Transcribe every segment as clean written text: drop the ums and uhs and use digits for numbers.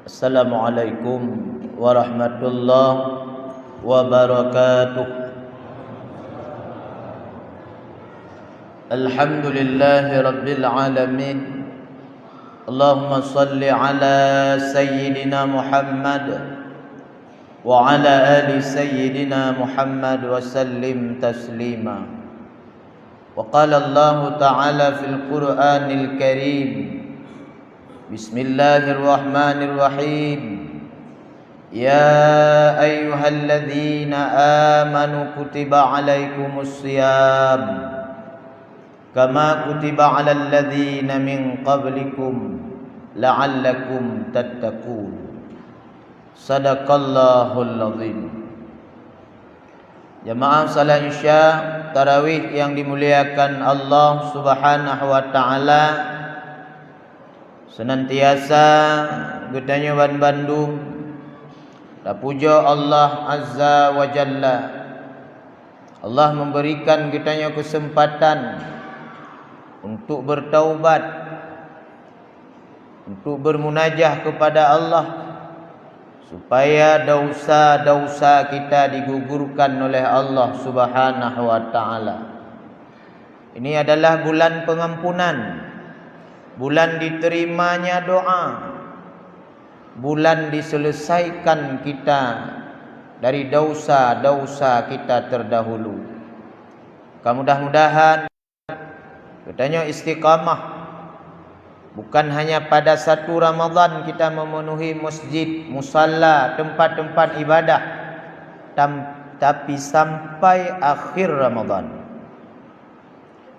Assalamualaikum warahmatullahi wabarakatuh. Alhamdulillahi rabbil alamin. Allahumma salli ala sayyidina Muhammad wa ala ali sayyidina Muhammad wa sallim taslima. Wa qala Allah ta'ala fil Qur'anil Karim, Bismillahirrahmanirrahim. Ya ayyuhalladzina amanu kutiba alaikumus siyam kama kutiba alal ladzina min qablikum la'allakum tattaqun. Sadaqallahul azim. Jamaah salat Isya tarawih yang dimuliakan Allah Subhanahu wa taala, senantiasa gedanya wan Bandung dah puja Allah Azza wa Jalla. Allah memberikan gedanya kesempatan untuk bertaubat, untuk bermunajah kepada Allah, supaya dosa-dosa kita digugurkan oleh Allah Subhanahu wa taala. Ini adalah bulan pengampunan, bulan diterimanya doa, bulan diselesaikan kita dari dosa-dosa kita terdahulu. Mudah-mudahan katanya istiqamah. Bukan hanya pada satu Ramadan kita memenuhi masjid, musalla, tempat-tempat ibadah, tapi sampai akhir Ramadan.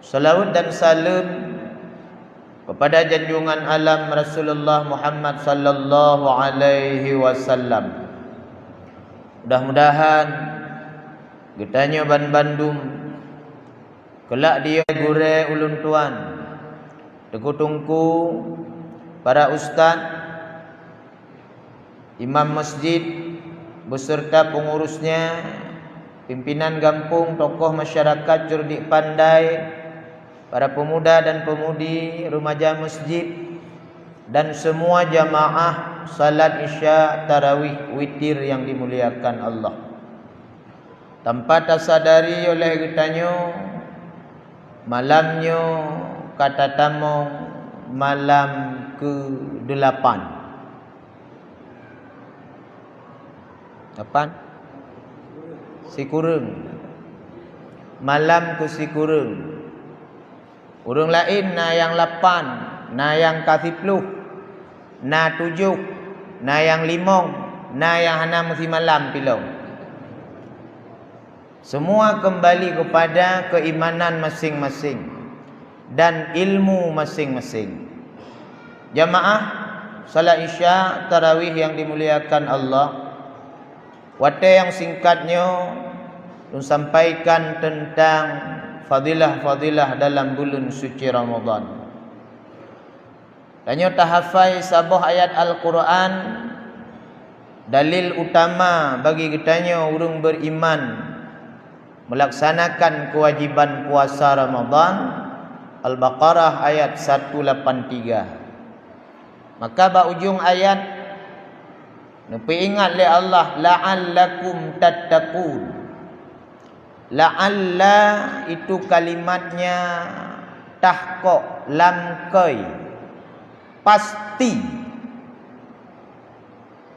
Salawat dan salam kepada junjungan alam Rasulullah Muhammad sallallahu alaihi wasallam. Mudah-mudahan getanya ban Bandung kelak dia gure ulun tuan, Tengku para ustaz, imam masjid beserta pengurusnya, pimpinan kampung, tokoh masyarakat cerdik pandai, para pemuda dan pemudi remaja masjid, dan semua jamaah salat Isya tarawih witir yang dimuliakan Allah. Tanpa tersadari oleh kitanya, malamnya kata tamu malam ke-8. 8 Sikurung. Malam ke Sikurung. Urang lain na yang 8, na yang ke-10, na 7, na yang 5, na yang hana mesti malam pilau. Semua kembali kepada keimanan masing-masing dan ilmu masing-masing. Jamaah salat Isya tarawih yang dimuliakan Allah, wate yang singkatnya sampaikan tentang fadilah-fadilah dalam bulan suci Ramadan. Tanya tahafai sabah ayat Al-Quran, dalil utama bagi kitanya urang beriman melaksanakan kewajiban puasa Ramadan. Al-Baqarah ayat 183. Maka ba ujung ayat nepi ingat le Allah, la'allakum tattaqun. La'alla itu kalimatnya tahqiq, lam kai, pasti.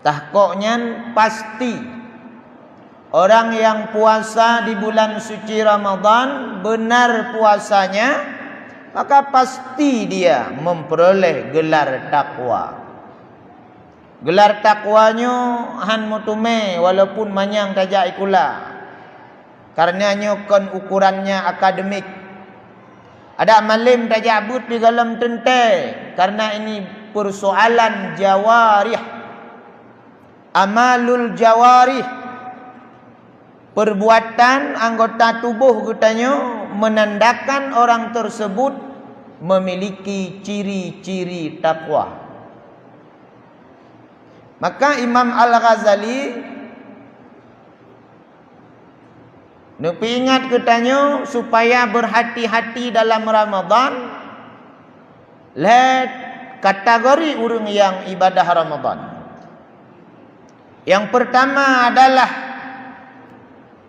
Tahqiqnya pasti. Orang yang puasa di bulan suci Ramadan benar puasanya, maka pasti dia memperoleh gelar takwa. Gelar takwanya han mutume walaupun manyang tajak ikula. Karenanya kon ukurannya akademik. Ada malim tajak but di dalam tente, karena ini persoalan jawarih. Amalul jawarih, perbuatan anggota tubuh katanya menandakan orang tersebut memiliki ciri-ciri takwa. Maka Imam Al-Ghazali nepi ingat katanya supaya berhati-hati dalam Ramadan. Let kategori orang yang ibadah Ramadan. Yang pertama adalah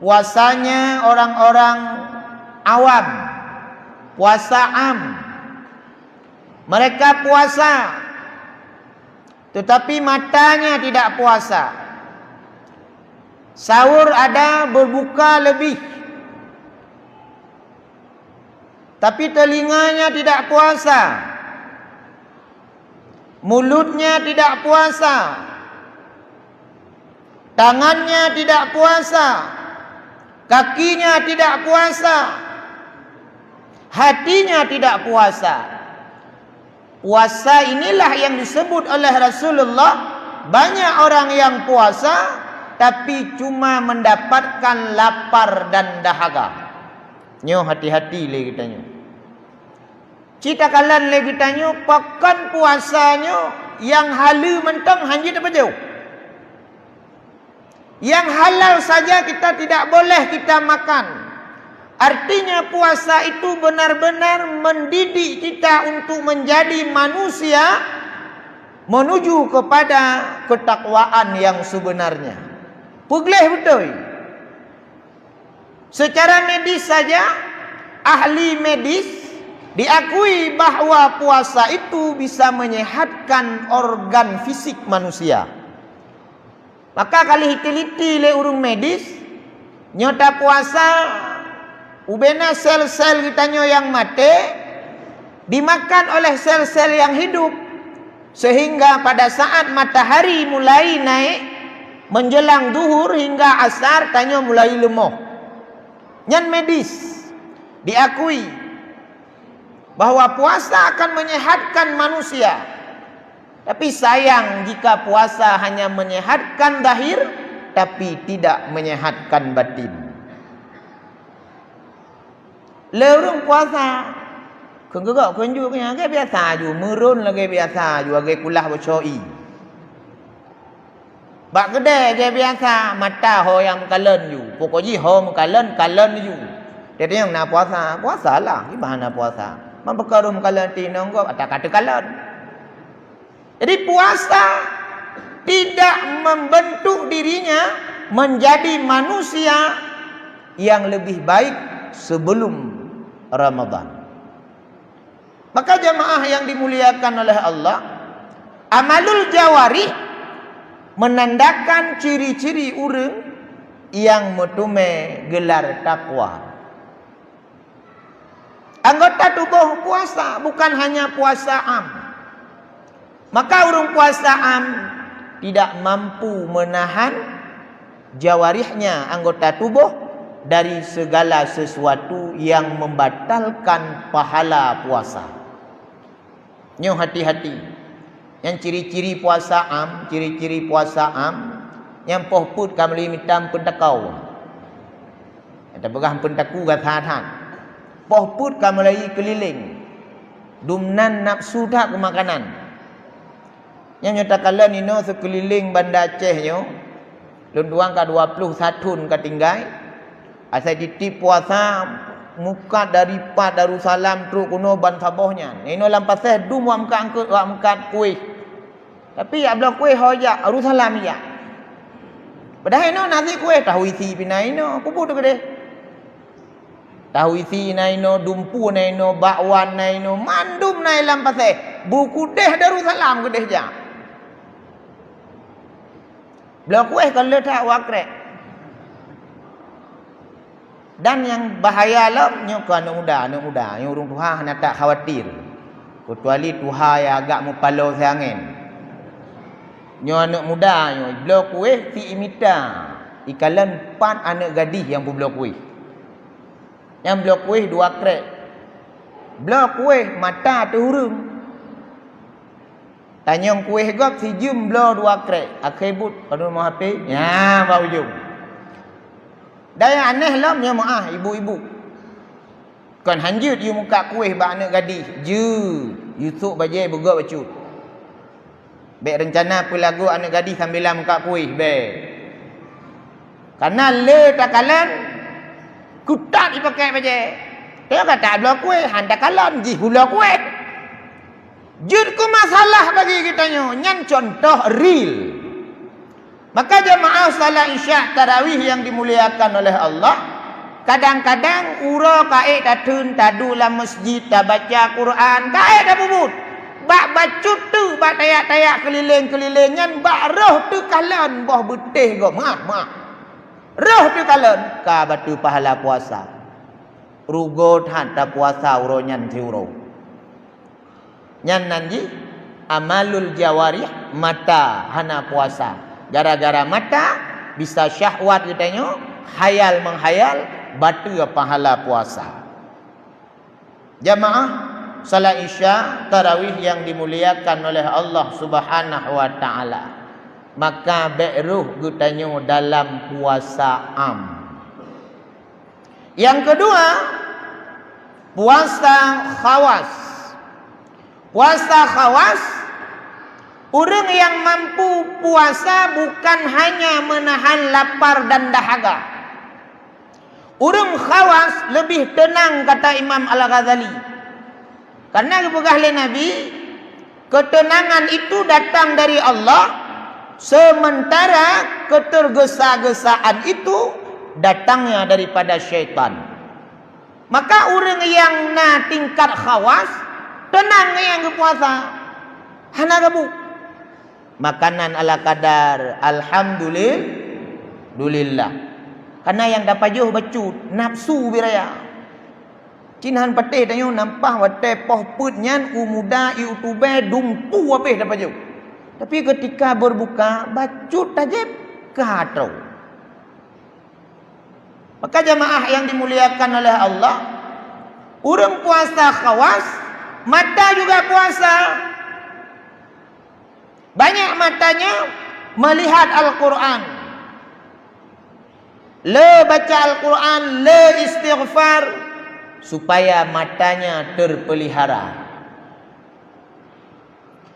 puasanya orang-orang awam, puasa am. Mereka puasa, tetapi matanya tidak puasa. Sahur ada, berbuka lebih, tapi telinganya tidak puasa, mulutnya tidak puasa, tangannya tidak puasa, kakinya tidak puasa, hatinya tidak puasa. Puasa inilah yang disebut oleh Rasulullah, banyak orang yang puasa tapi cuma mendapatkan lapar dan dahaga. Nyo hati-hati le kita nyo. Cita kalan le kita nyo, pakan puasanya yang halu mentang hanji apa jauh. Yang halal saja kita tidak boleh kita makan. Artinya puasa itu benar-benar mendidik kita untuk menjadi manusia menuju kepada ketakwaan yang sebenarnya. Pugleh betul. Secara medis saja, ahli medis diakui bahawa puasa itu bisa menyehatkan organ fisik manusia. Maka kali hiti-hiti le urung medis, nyota puasa ubena sel-sel kitanya yang mati dimakan oleh sel-sel yang hidup, sehingga pada saat matahari mulai naik menjelang duhur hingga asar tanya mulai lemah. Nyan medis diakui bahwa puasa akan menyehatkan manusia. Tapi sayang jika puasa hanya menyehatkan zahir tapi tidak menyehatkan batin. Lorong puasa kengegak kenjuk nya ke biasa ju, merun lagi biasa ju, lagi kulah bercoi. Bak kedai ke biasa, mata ho yang kalen ju, pokoknya ho kalen ju. Dia yang nak puasa, puasalah, gimana puasa? Membekarum kalen tinong kau ada kata kalen. Jadi puasa tidak membentuk dirinya menjadi manusia yang lebih baik sebelum Ramadan. Maka jamaah yang dimuliakan oleh Allah, amalul jawari menandakan ciri-ciri urang yang metume gelar takwa. Anggota tubuh puasa bukan hanya puasa am. Maka urung puasa am tidak mampu menahan jawarihnya, anggota tubuh, dari segala sesuatu yang membatalkan pahala puasa. Nyo hati-hati. Yang ciri-ciri puasa am, yang pohput kamli mitam pentakau. Ada begah pentaku gatatan. Pohput kamli keliling. Dumnan nafsu tak ke makanan. Yang nyatakan ino sekeliling Banda Aceh nyo, lunduang ka 21 katinggai. Asal titip puasa muka dari Pak Darussalam terus kuno ban sabohnya. Ino lampaseh dum wa angkat kuih. Tapi ya blok kuih hoja Darussalam ya. Padahal ino nasi kuih tahu isi pina ino pupu tu gede. Tahu isi na ino, dumpu na ino, bakwan na ino, mandum na lampaseh. Buku deh Darussalam gede ja. Blok kuih kalau tak wakrek. Dan yang bahaya lah nyo kan anak muda, yang urung Tuhan nak tak khawatir. Kecuali Tuhan yang agak mupalo seangin. Nyo anak muda nyo blok kuih si imita. Ikalan 4 anak gadis yang blok kuih. Yang blok kuih 2 krek. Blok kuih mata terhurung. Tanyong kuih gop si jum blok 2 krek. Akhibut kalau mau HP, ya bau jum. Daya aneh lah punya maaf ibu-ibu. Kan hanjut you muka kuih ba anak gadis. Yusuk bajai bergok bacut. Baik rencana pun lagu anak gadis sambil muka kuih baik. Karena le takalan kutat dipakai bajai. Dia kata blok kuih handa kalan ji blok kuih. Jud ku masalah bagi kita nyo. Nyan contoh real. Maka jemaah salat Isyak tarawih yang dimuliakan oleh Allah, kadang-kadang ura kae datun tadu dalam masjid dah baca Quran, kae dah bubut. Bak bacut tu, bak tayak-tayak keliling-kelilingan, bak roh tu kalan boh betih go maaf. Roh tu kalan ka batu pahala puasa. Rugo than ta puasa uronyan tiuro. Nyan nanji amalul jawarih mata hana puasa. Gara-gara mata bisa syahwat katanya, hayal menghayal, batu pahala puasa. Jamaah salat Isya tarawih yang dimuliakan oleh Allah Subhanahu wa taala, maka beruh katanya dalam puasa am. Yang kedua, puasa khawas. Puasa khawas, orang yang mampu puasa bukan hanya menahan lapar dan dahaga. Orang khawas lebih tenang, kata Imam Al-Ghazali. Karena kebegah oleh Nabi, ketenangan itu datang dari Allah, sementara ketergesa-gesaan itu datangnya daripada syaitan. Maka orang yang na tingkat khawas, tenang yang berpuasa, hana gabu. Makanan ala kadar, alhamdulillah. Karena yang dapat jauh bacut, nafsu biraya. Cinahan patih tanya nampah wate poh putnyan umuda YouTube dumpu apa dapat jauh. Tapi ketika berbuka bacut tajib katrau. Maka jamaah yang dimuliakan oleh Allah, orang puasa khawas, mata juga puasa. Banyak matanya melihat Al-Quran, le baca Al-Quran, le istighfar, supaya matanya terpelihara.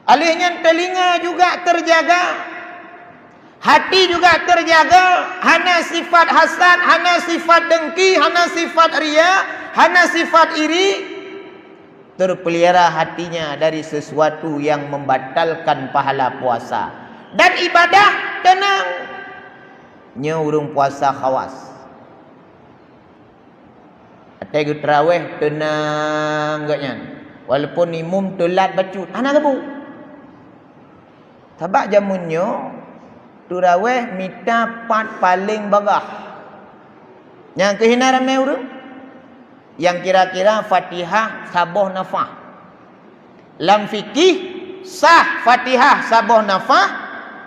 Alihnya telinga juga terjaga, hati juga terjaga, hana sifat hasad, hana sifat dengki, hana sifat riya, hana sifat iri. Terpelihara hatinya dari sesuatu yang membatalkan pahala puasa. Dan ibadah tenang. Nya urung puasa khawas. Atai ke tarawih tenang gaknya. Walaupun imam telat bacut, ana gabu. Tabak jamunnya tarawih mita part paling bagah. Yang kehina ramai urang, yang kira-kira Fatihah saboh nafah. Lam fikih sah Fatihah saboh nafah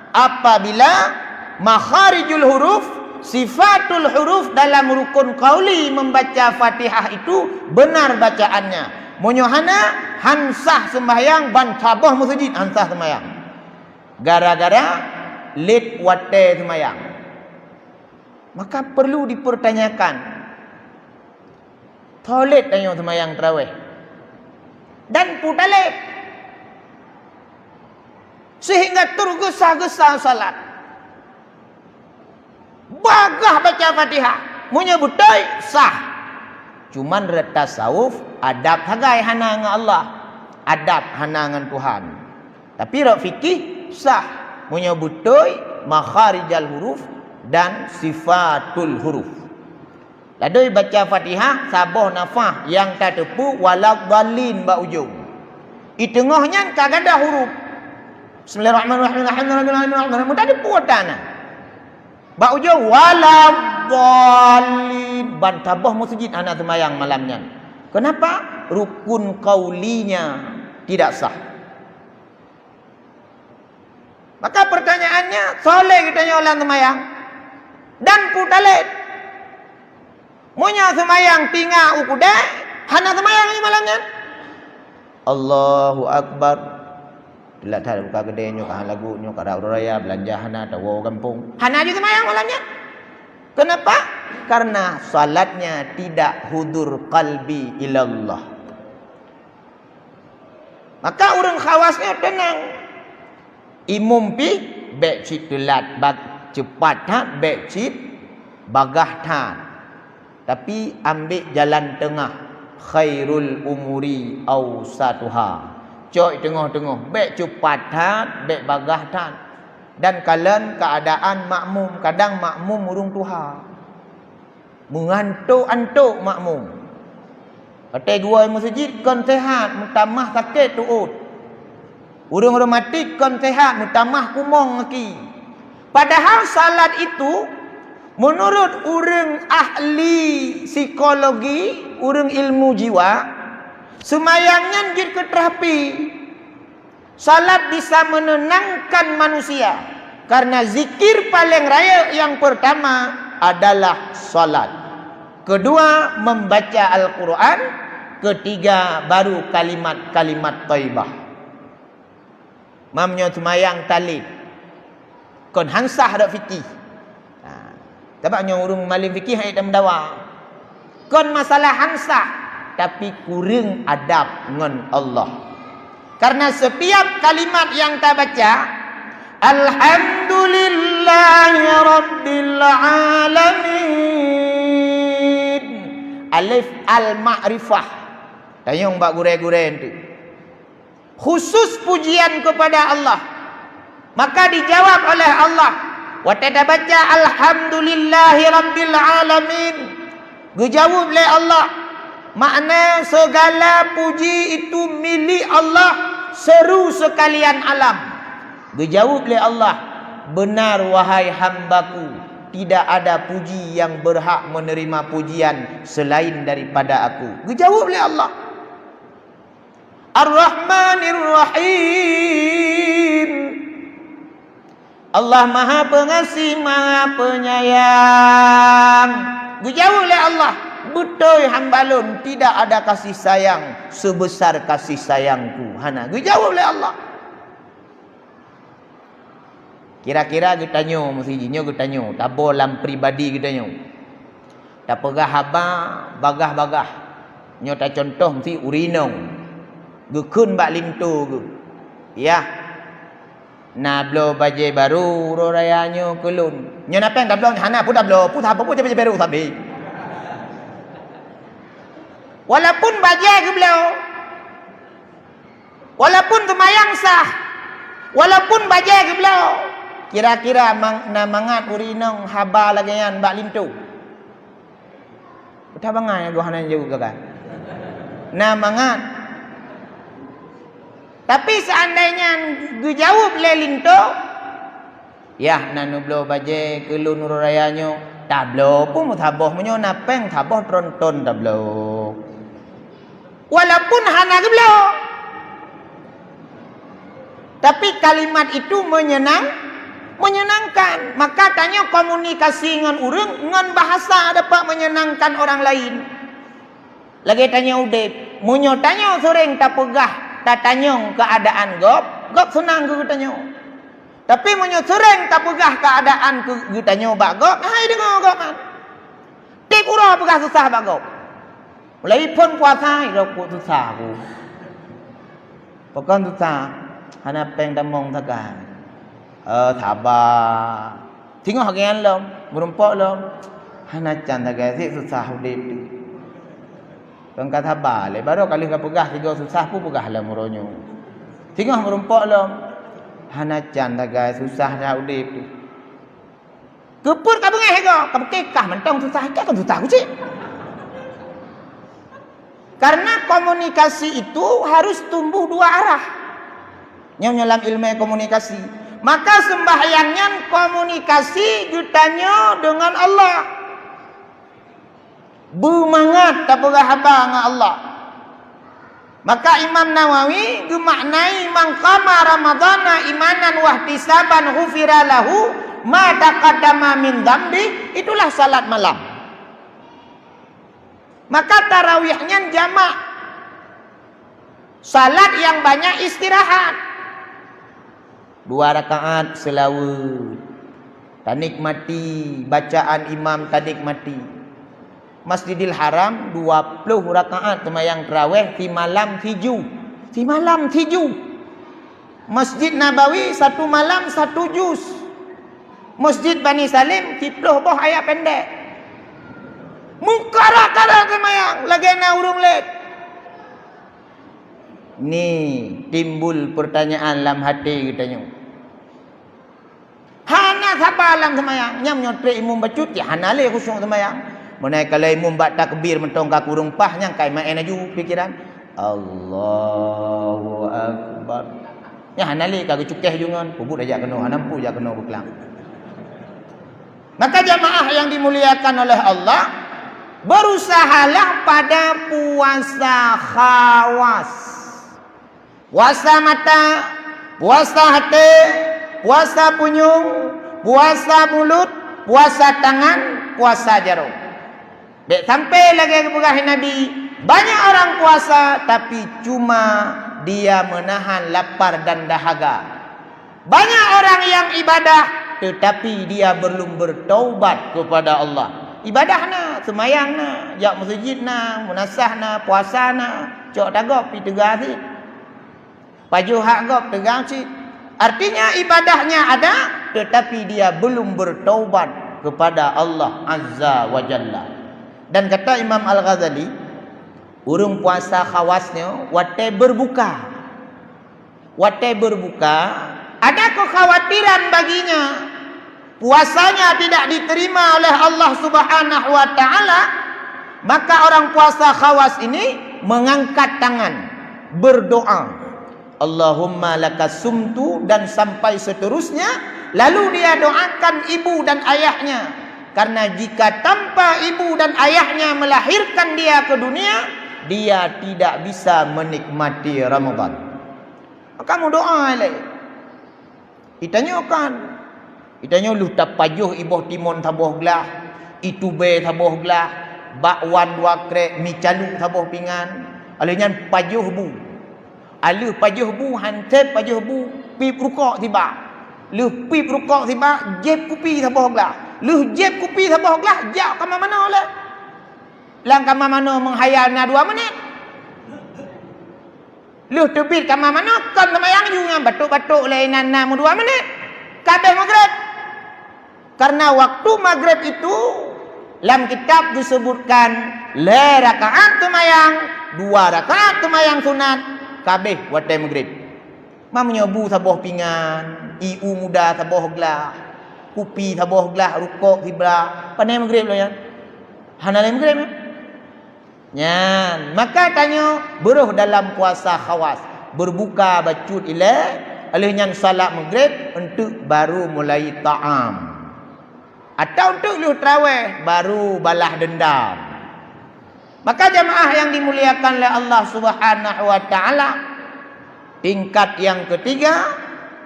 apabila makharijul huruf, sifatul huruf dalam rukun qauli membaca Fatihah itu benar bacaannya. Monyohana hansah sembahyang ban saboh masjid hansah sembahyang. Gara-gara late wate sembahyang. Maka perlu dipertanyakan, toilet tanya semayang tarawih dan putalet sehingga tergesa-gesa salat, bagah baca Fatihah menyebutay sah. Cuman reta tasawuf adab hagai hana dengan Allah, adab hana dengan Tuhan. Tapi rak fikih sah menyebutay makharijal huruf dan sifatul huruf. Ladai baca Fatihah saboh nafah yang tak tepu waladhdallin ba ujung. Di tengahnya kagak ada huruf. Bismillahirrahmanirrahim. Alhamdulillahirabbil alamin. Tak tepu watana. Ba ujung waladhdallin ban taboh masjid anak sembahyang malamnya. Kenapa? Rukun qaulinya tidak sah. Maka pertanyaannya, soleh kitanya orang sembahyang dan putalet. Munya semayang tinggal ukude, hana semayang ni malamnya. Allahu Akbar. Tidak ada buka gede nyo kah lagu nyo kah raya belanja hana tawo kampung. Hana aja semayang malamnya. Kenapa? Karena salatnya tidak hudur qalbi ilallah. Maka orang khawasnya tenang. Imum pi bek cit telat bag cepat tak bek cit bagah tak. Tapi ambil jalan tengah, khairul umuri awsatuha. Cok tengah-tengah, baik cepat tak, baik bagah tak. Dan kalian keadaan makmum. Kadang makmum urung tuha. Mengantuk-antuk makmum. Kata dua masjid kon sehat, mutamah sakit tuut. Urung mati kon sehat, mutamah kumong lagi. Padahal salat itu menurut urang ahli psikologi, urang ilmu jiwa, semayangnya jid keterapi. Salat bisa menenangkan manusia. Karena zikir paling raya yang pertama adalah salat. Kedua, membaca Al-Quran. Ketiga, baru kalimat-kalimat thayyibah. Mamnya semayang talib. Kon hansah dak fikih. Tabaknya urung malim fikih ayat mendawa. Kon masalah hansah tapi kurang adab dengan Allah. Karena setiap kalimat yang kita baca, Alhamdulillahi Rabbil Alamin. Alif al-ma'rifah. Tanyong bak gure-gure itu. Khusus pujian kepada Allah. Maka dijawab oleh Allah. Waktu kita baca Alhamdulillahi Rabbil Alamin. Dijawab oleh Allah. Makna segala puji itu milik Allah. Seru sekalian alam. Dijawab oleh Allah. Benar wahai hambaku. Tidak ada puji yang berhak menerima pujian selain daripada aku. Dijawab oleh Allah. Ar-Rahmanir Rahim. Allah Maha Pengasih, Maha Penyayang. Dijawab oleh Allah. Betul hambalun, tidak ada kasih sayang sebesar kasih sayangku. Hana, dijawab oleh Allah. Kira-kira kita tanya mestinya kita tanya, tak bolam pribadi kita tanya. Tak pegah haba, bagah-bagah. Nyo tak contoh mesti urinong. Gekun bak lintu ke. Ya. Na blo baje baru rorayanyo kelun. Nyo napeng tak blo hana pun tak blo, pun apa pun baje baru tapi. Walaupun baje ke blo. Walaupun semayang sah. Walaupun baje ke blo. Kira-kira na mangat urinong haba lagayan bak lintu. Betah bangai gua hanan juga kan. Na mangat. Tapi seandainya dijawab lelinto, ya nanu blo baje kelun rayanyo, tablo pun mutaboh menyo napeng taboh tronton tablo. Walaupun hana geblo. Tapi kalimat itu menyenangkan. Maka tanya komunikasi dengan orang, dengan bahasa dapat menyenangkan orang lain. Lagi tanya udep, munyo tanya sering tak pegah. Tak tanyong keadaan gop senang ke tanya. Tapi menyo sering tak pegah keadaan ke tanya bak gop, hai dengar gop kan. Tip ura pegah susah bak gop. Mulai pun puasa ira ku susah ku. Pokon susah, hana peng damong takan. Sabar. Tengok hakian lom, merumpok lom. Hana can takan si susah udip tu. Pengkat sabar le baru kali ka pegah tiga susah pun pegah lah muronyo. Tengah merumpok lom. Hana can tagai susah dah udip tu. Kepur ka bengeh ko, ka bekah mentong susah ke kan susah ku cik. Karena komunikasi itu harus tumbuh dua arah. Nyalam ilmu komunikasi. Maka sembahyangnya komunikasi ditanya dengan Allah. Bermangat tak pegah haba dengan Allah. Maka Imam Nawawi gemaknai man qama ramadhana imanan wa ihtisaban ghufira lahu ma taqaddama min dzambi. Itulah salat malam. Maka tarawihnya jamak. Salat yang banyak istirahat. 2 rakaat selawat. Tak nikmati bacaan imam, tak nikmati. Masjidil Haram 20 rakaat sembahyang tarawih di malam 7. Di malam 7. Masjid Nabawi 1 malam 1 juz. Masjid Bani Salim 30 boh ayat pendek. Mungkara-kara sembahyang lagi na urung let. Ni timbul pertanyaan dalam hati kita nyo. Hana sabar lang semayang. Nya menyotre imum bacut ya hana le khusyuk semayang. Menai kalau imum bak takbir mentong ka kurung pah nyang kai main aju pikiran. Allahu akbar. Ya hana le ka cukeh jungan. Pubut aja kena hanampu aja kena beklang. Maka jamaah yang dimuliakan oleh Allah, berusahalah pada puasa khawas. Puasa mata, puasa hati, puasa punyung, puasa mulut, puasa tangan, puasa jarum. Dek sampai lagi kepada Nabi, banyak orang puasa tapi cuma dia menahan lapar dan dahaga. Banyak orang yang ibadah tetapi dia belum bertaubat kepada Allah. Ibadahna, semayangna, jak masjidna, munasahna, puasana, cok dagop pi tegah si. Paju hak gop tegah si. Artinya ibadahnya ada tetapi dia belum bertaubat kepada Allah Azza wa Jalla. Dan kata Imam Al-Ghazali, urung puasa khawasnya wate berbuka. Wate berbuka, ada kekhawatiran baginya puasanya tidak diterima oleh Allah Subhanahu wa taala, maka orang puasa khawas ini mengangkat tangan berdoa, Allahumma lakasumtu, dan sampai seterusnya. Lalu dia doakan ibu dan ayahnya, karena jika tanpa ibu dan ayahnya melahirkan dia ke dunia, dia tidak bisa menikmati Ramadan. Kamu doa lagi. Itanya lu tak pajuh iboh timon taboh gelah, itu be taboh gelah, bakwan dua krek, mi calu taboh pingan. Alihnya pajuh bu. Alih pajuh bu, hantep pajuh bu, pip rukok tiba. Lu pip rukok tiba, jeb kupi taboh gelah. Lu jeb kupi taboh gelah, jak kama mana oleh. Lang kama mana menghayal na 2 menit. Lu tebit kama mana kan semayang juga batuk-batuk lainan na 2 menit. Kabeh maghrib. Karena waktu maghrib itu dalam kitab disebutkan le rakaat semayang, 2 rakaat semayang sunat, kabeh waktu maghrib. Mamanya bu saboh pingan, iu muda saboh gelah, kupi saboh gelah, rukuk hiblah, pandai maghrib lo ya. Hana le maghrib ya. Nyan, maka tanya beruh dalam puasa khawas, berbuka bacut ile, alihnya salat maghrib untuk baru mulai ta'am. Atau untuk lu tarawih baru balah dendam. Maka jamaah yang dimuliakan oleh Allah Subhanahu wa taala, tingkat yang ketiga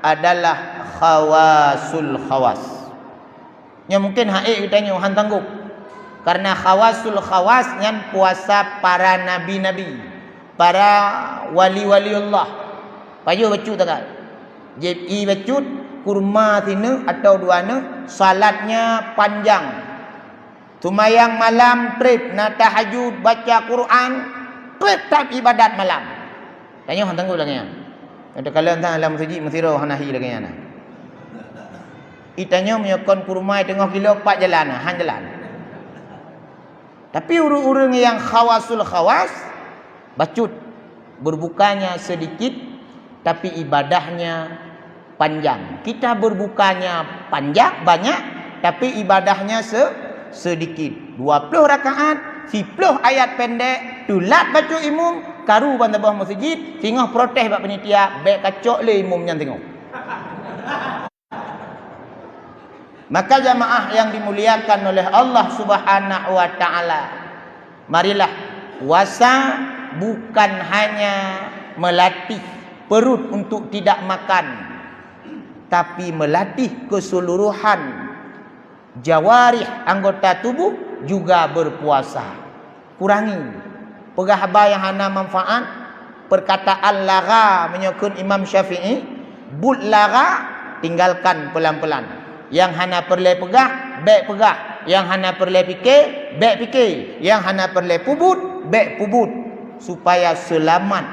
adalah khawasul khawas. Yang mungkin haik kita nyuhan tanggup. Karena khawasul khawas yang puasa para nabi-nabi, para wali-wali Allah. Payu bacut tak? Jebi bacut, kurma tina atau 2 ne, salatnya panjang. Tumayang malam trip, nak tahajud, baca Quran, trip tak ibadat malam. Tanya hang tangguh lagi ya. Ada kalian tang alam masjid mesiro hanahi lagi ya. Itanya menyokon kurma tengah kilo 4 jalan, han jalan. Tapi orang-orang yang khawasul khawas bacut, berbukanya sedikit tapi ibadahnya panjang. Kita berbukanya panjang banyak tapi ibadahnya sedikit. 20 rakaat, 10 ayat pendek, tulat baca imum, karu ban tabah masjid, tengah protes bab panitia, baik kacok le imum yang tengok. Maka jamaah yang dimuliakan oleh Allah Subhanahu wa taala, marilah puasa bukan hanya melatih perut untuk tidak makan, tapi melatih keseluruhan jawarih anggota tubuh juga berpuasa. Kurangi pergahaba yang hana manfaat, perkataan lara menyokong Imam Syafi'i, but lara tinggalkan pelan-pelan. Yang hana perle pegah, baik pegah. Yang hana perle fikir, baik fikir. Yang hana perle pubut, baik pubut. Supaya selamat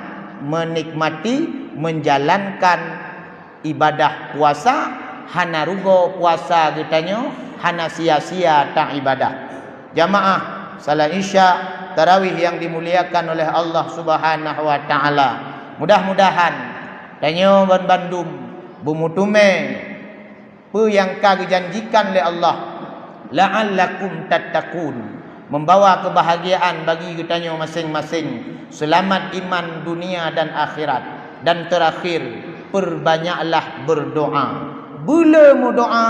menikmati, menjalankan ibadah puasa. Hana rugo puasa kitanya, hana sia-sia tak ibadah. Jamaah salat isya, tarawih yang dimuliakan oleh Allah Subhanahu wa taala. Mudah-mudahan tanya ban Bandung, bumutume apa yang kau janjikan oleh Allah, la'allakum tattaqun, membawa kebahagiaan bagi kita masing-masing, selamat iman dunia dan akhirat. Dan terakhir, perbanyaklah berdoa. Bila mu doa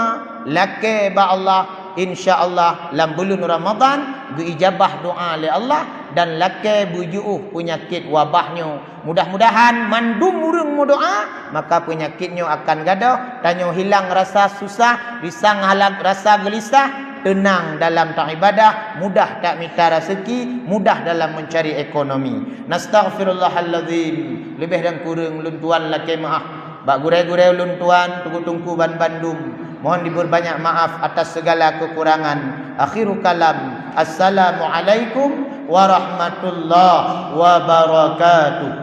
lake ba Allah, insya-Allah lam bulan Ramadan diijabah doa oleh Allah, dan lake bujuh penyakit wabahnya. Mudah-mudahan mandum urang mu doa, maka penyakitnya akan gadah, tanyo hilang rasa susah, risang halak rasa gelisah, tenang dalam tak ibadah, mudah tak minta rezeki, mudah dalam mencari ekonomi. Nastaghfirullahalazim, lebih dan kurang lun tuan laki maaf. Bak gurai-gurai ulun tuan, tunggu-tunggu ban Bandung. Mohon diperbanyak maaf atas segala kekurangan. Akhiru kalam. Assalamualaikum warahmatullahi wabarakatuh.